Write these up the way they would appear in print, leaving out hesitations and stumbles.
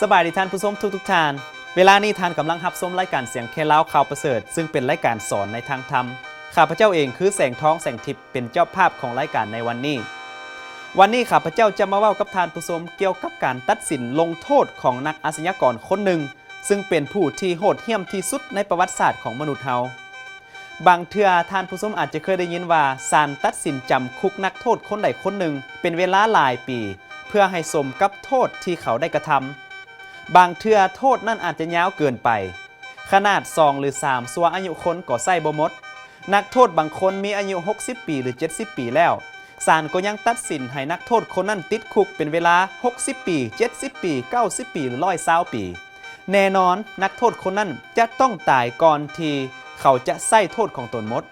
สบายดีท่านผู้ชมทุกท่านเวลานี้ท่านกำลังรับชมรายการเสียงแค่เล่าข่าวประเสริฐซึ่งเป็นรายการสอนในทางธรรมข้าพเจ้าเองคือแสงทองแสงทิพย์เป็นเจ้าภาพของรายการในวันนี้ข้าพเจ้าจะมาเว้ากับท่านผู้ชมเกี่ยวกับการตัดสินลงโทษของนักอาชญากรคนหนึ่งซึ่งเป็นผู้ที่โหดเหี้ยมที่สุดในประวัติศาสตร์ของมนุษย์เฮาบางเทื่อท่านผู้ชมอาจจะเคยได้ยินว่าศาลตัดสินจำคุกนักโทษคนใดคนหนึ่งเป็นเวลาหลายปีเพื่อให้สมกับโทษที่เขาได้กระทำบางเทื่อโทษนั่นอาจจะยาวเกินไปขนาด2หรือ3สัวอายุคนก็ใส่บ่หมดนักโทษบางคนมีอายุ60ปีหรือ70ปีแล้วศาลก็ยังตัดสินให้นักโทษคนนั้นติดคุกเป็นเวลา60ปี70ปี90ปีหรือ120ปีแน่นอนนักโทษคนนั้นจะต้องตายก่อนที่เขาจะใส่โทษของตนหมด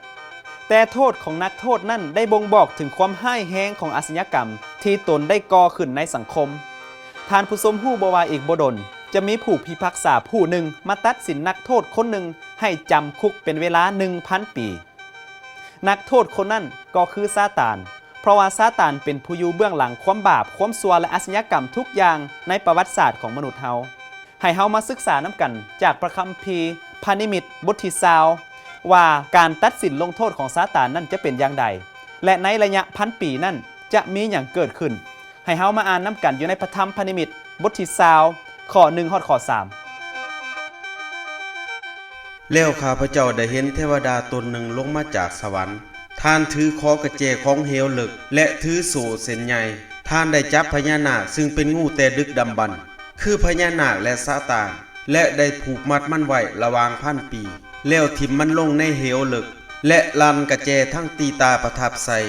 แต่โทษของนักโทษนั่นได้บ่งบอกถึงความห้ายแห้งของอาชญากรรมที่ตนได้ก่อขึ้นในสังคมท่านผู้ชมฮู้บ่ว่าอีกบ่ดนจะมีผู้พิพากษาผู้หนึ่งมาตัดสินนักโทษคนหนึ่งให้จำคุกเป็นเวลา 1,000 ปีนักโทษคนนั้นก็คือซาตานเพราะว่าซาตานเป็นผู้อยู่เบื้องหลังความบาปความชั่วและอาชญากรรมทุกอย่างในประวัติศาสตร์ของมนุษย์เฮาให้เฮามาศึกษานำกันจากพระคัมภีร์พานิมิตบทที่20ว่าการตัดสินลงโทษของซาตานนั่นจะเป็นอย่างใดและในระยะ1,000 ปีนั่นจะมีอย่างเกิดขึ้นให้เฮามาอ่านนำกันอยู่ในพระธรรมพานิมิตบทที่20ข้อ1 ข้อ 3แล้วข้าพเจ้าได้เห็นเทวดาตนหนึ่งลงมาจากสวรรค์ท่านถือคอกระเจของเหวลึกและถือโซ่เส้นใหญ่ท่านได้จับพญานาคซึ่งเป็นงูแต่ดึกดำบรรพ์คือพญานาคและซาตานและได้ผูกมัดมันไว้ระหว่าง1,000 ปีแล้วถิ่มมันลงในเหวลึกและลันกระเจทั้งตีตาประทับใส่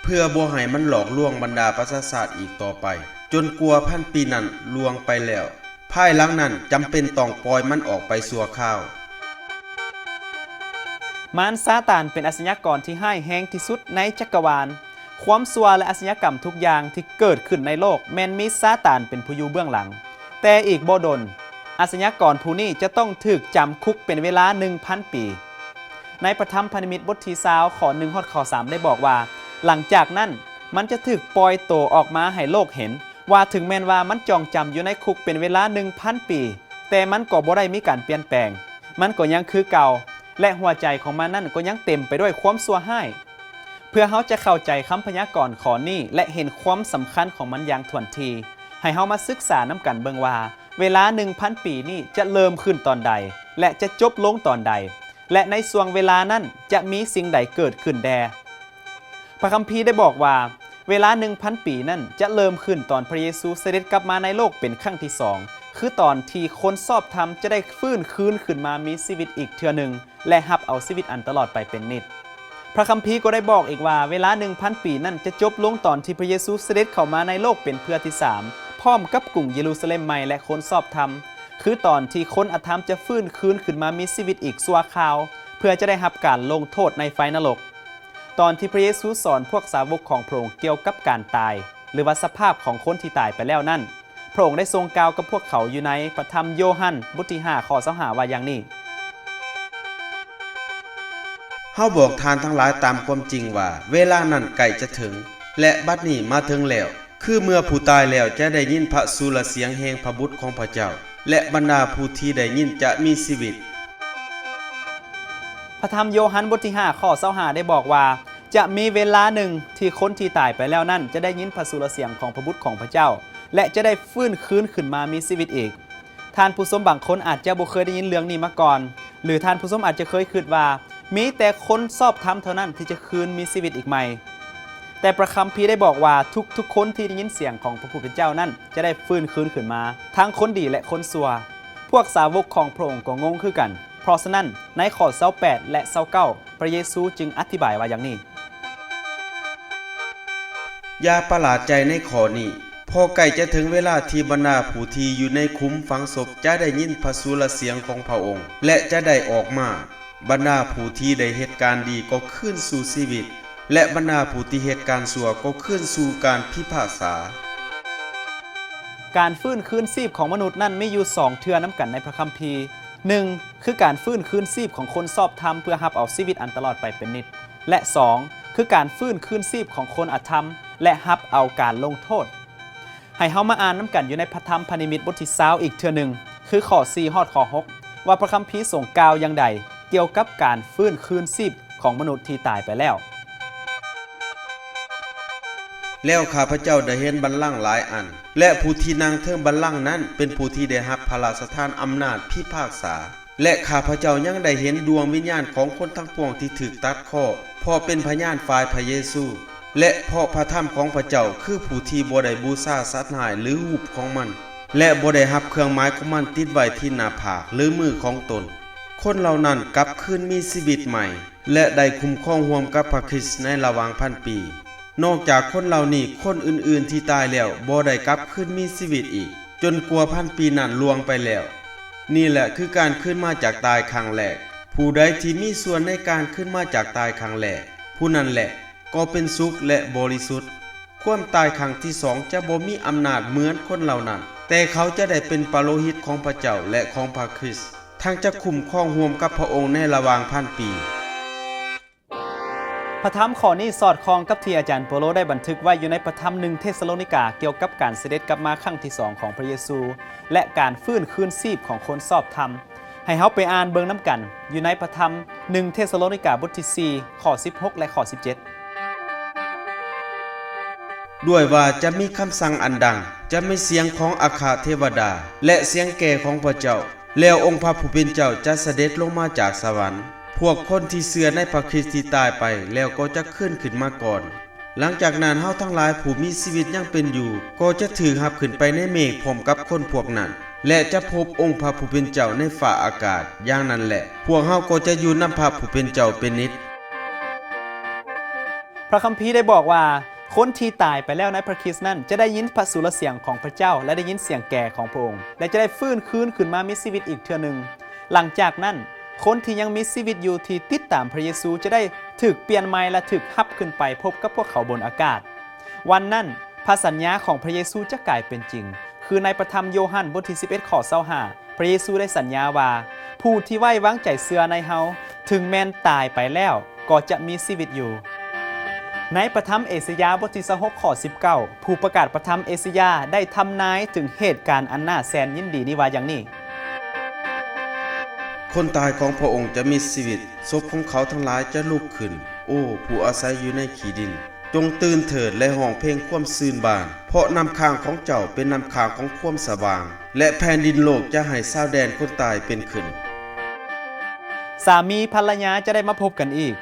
เพื่อบ่ให้มันหลอกลวงบรรดาประชาชาติอีกต่อไปจนกลัว1,000 ปีนั้นล่วงไปแล้วภายหลังนั้นจำเป็นต้องปล่อยมันออกไปชั่วคราวมารซาตานเป็นอาชญากรที่ห้ายแห้งที่สุดในจักรวาลความชั่วและอาชญากรรมทุกอย่างที่เกิดขึ้นในโลกแม้นมีซาตานเป็นผู้อยู่เบื้องหลังแต่อีกบ่ดนอาชญากรผู้นี้จะต้องถูกจำคุกเป็นเวลา 1,000 ปีในพระธรรมพานิมิตบทที่20ข้อ1 ข้อ 3ได้บอกว่าหลังจากนั้นมันจะถูกปล่อยตัวออกมาให้โลกเห็นว่าถึงแม้นว่ามันจองจำอยู่ในคุกเป็นเวลา 1,000 ปีแต่มันก็บ่ได้มีการเปลี่ยนแปลงมันก็ยังคือเก่าและหัวใจของมันนั่นก็ยังเต็มไปด้วยความชั่วร้ายเพื่อเฮาจะเข้าใจคำพยากรณ์ข้อนี้และเห็นความสำคัญของมันอย่างถ่วนทีให้เฮามาศึกษานำกันเบิ่งว่าเวลา 1,000 ปีนี้จะเริ่มขึ้นตอนใดและจะจบลงตอนใดและในช่วงเวลานั้นจะมีสิ่งใดเกิดขึ้นแด่พระคัมภีร์ได้บอกว่าเวลา 1,000 ปีนั้นจะเริ่มขึ้นตอนพระเยซูเสด็จกลับมาในโลกเป็นครั้งที่2คือตอนที่คนชอบธรรมจะได้ฟื้นคืนขึ้นมามีชีวิตอีกเทื่อหนึ่งและรับเอาชีวิตอันตลอดไปเป็นนิจพระคัมภีร์ก็ได้บอกอีกว่าเวลา 1,000 ปีนั้นจะจบลงตอนที่พระเยซูเสด็จเข้ามาในโลกเป็นเทื่อที่3พร้อมกับกรุงเยรูซาเล็มใหม่และคนชอบธรรมคือตอนที่คนอธรรมจะฟื้นคืนขึ้นมามีชีวิตอีกชั่วคราวเพื่อจะได้รับการลงโทษในไฟนรกตอนที่พระเยซูสอนพวกสาวกของพระองค์เกี่ยวกับการตายหรือว่าสภาพของคนที่ตายไปแล้วนั่นพระองค์ได้ทรงกล่าวกับพวกเขาอยู่ในพระธรรมโยฮันบทที่5ข้อ25ว่าอย่างนี้เฮาบอกทานทั้งหลายตามความจริงว่าเวลานั้นใกล้จะถึงและบัดนี้มาถึงแล้วคือเมื่อผู้ตายแล้วจะได้ยินพระสุรเสียงแห่งพระบุตรของพระเจ้าและบรรดาผู้ที่ได้ยินจะมีชีวิตพระธรรมโยฮันบทที่5ข้อ25ได้บอกว่าจะมีเวลาหนึ่งที่คนที่ตายไปแล้วนั่นจะได้ยินพระสุรเสียงของพระบุตรของพระเจ้าและจะได้ฟื้นคืนขึ้นมามีชีวิตอีกท่านผู้ชมบางคนอาจจะบ่เคยได้ยินเรื่องนี้มาก่อนหรือท่านผู้ชมอาจจะเคยคิดว่ามีแต่คนชอบธรรมเท่านั้นที่จะคืนมีชีวิตอีกใหม่แต่พระคัมภีร์ได้บอกว่าทุกคนที่ได้ยินเสียงของพระผู้เป็นเจ้านั้นจะได้ฟื้นคืนขึ้นมาทั้งคนดีและคนชั่วพวกสาวกของพระองค์ก็งงคือกันเพราะฉะนั้นในข้อ28และ29พระเยซูจึงอธิบายว่าอย่างนี้อย่าประหลาดใจในข้อนี้พอใกล้จะถึงเวลาที่บรรดาผู้ที่อยู่ในคุ้มฝังศพจะได้ยินพระสุรเสียงของพระองค์และจะได้ออกมาบรรดาผู้ที่ได้เหตุการณ์ดีก็ขึ้นสู่ชีวิตและบรรดาผู้ที่เหตุการณ์ชั่วก็ขึ้นสู่การพิพากษาการฟื้นคืนชีพของมนุษย์นั้นมีอยู่2เทื่อน้ำกันในพระคัมภีร์1คือการฟื้นคืนชีพของคนชอบธรรมเพื่อรับเอาชีวิตอันตลอดไปเป็นนิจและ2คือการฟื้นคืนชีพของคนอธรรมและรับเอาการลงโทษ ให้เฮามาอ่านน้ำกันอยู่ในพระธรรมพระนิมิตบทที่20อีกเทื่อหนึ่งคือข้อ4ฮอดข้อ6ว่าพระคัมภีร์ทรงกล่าวอย่างใดเกี่ยวกับการฟื้นคืนชีพของมนุษย์ที่ตายไปแล้วแล้วข้าพเจ้าได้เห็นบัลลังก์หลายอันและผู้ที่นั่งเทิงบัลลังก์นั้นเป็นผู้ที่ได้รับพระราชทานอำนาจพิพากษาและข้าพเจ้ายังได้เห็นดวงวิญญาณของคนทั้งปวงที่ถูกตัดคอเพราะเป็นพยานฝ่ายพระเยซูและเพราะพระธรรมของพระเจ้าคือผู้ที่บ่ได้บูชาสัตว์หายหรือรูปของมันและบ่ได้รับเครื่องหมายของมันติดไว้ที่หน้าผากหรือมือของตนคนเหล่านั้นกลับคืนมีชีวิตใหม่และได้คุ้มครองร่วมกับพระคริสต์ในระหว่างพันปีนอกจากคนเหล่านี้คนอื่นๆที่ตายแล้วบ่ได้กลับคืนมีชีวิตอีกจนกว่าพันปีนั้นล่วงไปแล้วนี่แหละคือการขึ้นมาจากตายครั้งแรกผู้ใดที่มีส่วนในการขึ้นมาจากตายครั้งแรกผู้นั้นแหละก็เป็นสุขและบริสุทธิ์ความตายครั้งที่2จะบ่มีอำนาจเหมือนคนเหล่านั้นแต่เขาจะได้เป็นปาโลหิตของพระเจ้าและของพระคริสต์ทั้งจะคุ้มครองร่วมกับพระองค์ในระหว่างพันปีพระธรรมข้อนี้สอดคล้องกับที่อาจารย์เปโลได้บันทึกไว้อยู่ในพระธรรม1เทสโลนิกาเกี่ยวกับการเสด็จกลับมาครั้งที่2ของพระเยซูและการฟื้นคืนชีพของคนชอบธรรมให้เฮาไปอ่านเบิ่งน้ำกันอยู่ในพระธรรม1เทสโลนิกาบทที่4ข้อ16และข้อ17ด้วยว่าจะมีคำสั่งอันดังจะมีเสียงของอาคาเทวดาและเสียงแก่ของพระเจ้าแล้วองค์พระผู้เป็นเจ้าจะเสด็จลงมาจากสวรรค์พวกคนที่เชื่อในพระคริสต์ที่ตายไปแล้วก็จะขึ้นมาก่อนหลังจากนั้นเฮาทั้งหลายผู้มีชีวิตยังเป็นอยู่ก็จะถือรับขึ้นไปในเมฆพร้อมกับคนพวกนั้นและจะพบองค์พระผู้เป็นเจ้าในฝ่าอากาศอย่างนั้นแหละพวกเฮาก็จะอยู่นำพระผู้เป็นเจ้าเป็นนิจพระคัมภีร์ได้บอกว่าคนที่ตายไปแล้วในพระคริสต์นั้นจะได้ยินพระสุรเสียงของพระเจ้าและได้ยินเสียงแก่ของพระองค์และจะได้ฟื้นคืนขึ้นมามีชีวิตอีกเทื่อหนึ่งหลังจากนั้นคนที่ยังมีชีวิตอยู่ที่ติดตามพระเยซูจะได้ถูกเปลี่ยนใหม่และถูกฮับขึ้นไปพบกับพวกเขาบนอากาศวันนั้นพระสัญญาของพระเยซูจะกลายเป็นจริงคือในพระธรรมโยฮันบทที่11ข้อ25พระเยซูได้สัญญาว่าผู้ที่ไว้วางใจเชื่อในเฮาถึงแม้นตายไปแล้วก็จะมีชีวิตอยู่ในพระธรรมเอสยาห์บทที่26ข้อ19ผู้ประกาศพระธรรมเอสยาห์ได้ทำนายถึงเหตุการณ์อันน่าแสนยินดีนี้ว่าอย่างนี้คนตายของพระองค์จะมีชีวิตศพของเขาทั้งหลายจะลุกขึ้นโอ้ผู้อาศัยอยู่ในขี้ดินจงตื่นเถิดและร้องเพลงความชื่นบานเพราะน้ำค้างของเจ้าเป็นน้ำค้างของความสว่างและแผ่นดินโลกจะให้ชาวแดนคนตายเป็นขึ้นสามีภรรยาจะได้มาพบกันอีก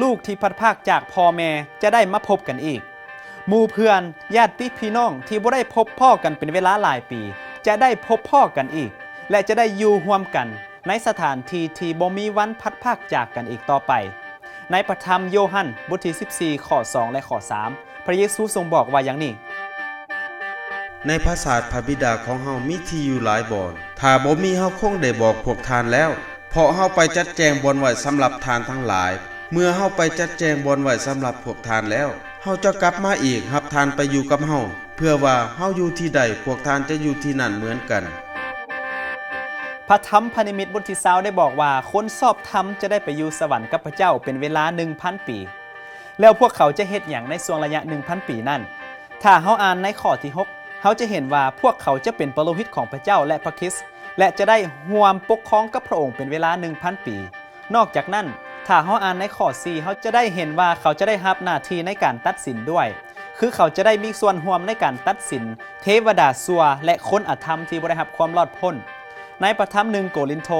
ลูกๆที่พัดภาคจากพ่อแม่จะได้มาพบกันอีกหมู่เพื่อนญาติพี่น้องที่บ่ได้พบพ่อกันเป็นเวลาหลายปีจะได้พบพ่อกันอีกและจะได้อยู่ร่วมกันในสถานที่ที่บ่มีวันพัดภาคจากกันอีกต่อไปในพระธรรมโยฮันบทที่14ข้อ2และข้อ3พระเยซูทรงบอกว่าอย่างนี้ในพระศาสตร์พระบิดาของเฮามีที่อยู่หลายบ่อนถ้าบ่มีเฮาคงได้บอกพวกทานแล้วเพราะเฮาไปจัดแจงบ่อนไว้สำหรับทานทั้งหลายเมื่อเฮาไปจัดแจงบ่อนไว้สำหรับพวกทานแล้วเฮาจะกลับมาอีกรับทานไปอยู่กับเฮาเพื่อว่าเฮาอยู่ที่ใดพวกทานจะอยู่ที่นั่นเหมือนกันพระธรรมพระนิมิตบทที่20ได้บอกว่าคนชอบธรรมจะได้ไปอยู่สวรรค์กับพระเจ้าเป็นเวลา 1,000 ปีแล้วพวกเขาจะเฮ็ดหยังในช่วงระยะ 1,000 ปีนั้นถ้าเฮาอ่านในข้อที่6เฮาจะเห็นว่าพวกเขาจะเป็นปาโลหิตของพระเจ้าและพระคริสต์และจะได้ร่วมปกครองกับพระองค์เป็นเวลา 1,000 ปีนอกจากนั้นถ้าเฮาอ่านในข้อ4เฮาจะได้เห็นว่าเขาจะได้รับหน้าที่ในการตัดสินด้วยคือเขาจะได้มีส่วนร่วมในการตัดสินเทวดาชั่วและคนอธรรมที่บ่ได้รับความรอดพ้นในพระธรรม1โครินโธ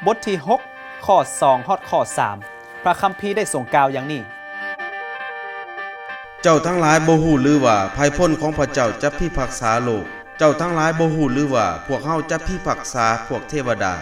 บทที่6ข้อ2ฮอดข้อ3พระคัมภีร์ได้ทรงกล่าวอย่างนี้เจ้าทั้งหลายบ่ฮู้หรือว่าภัยพ้นของพระเจ้าจะพิพากษาโลกเจ้าทั้งหลายบ่ฮู้หรือว่าพวกเฮาจะพิพากษาพวกเทวดา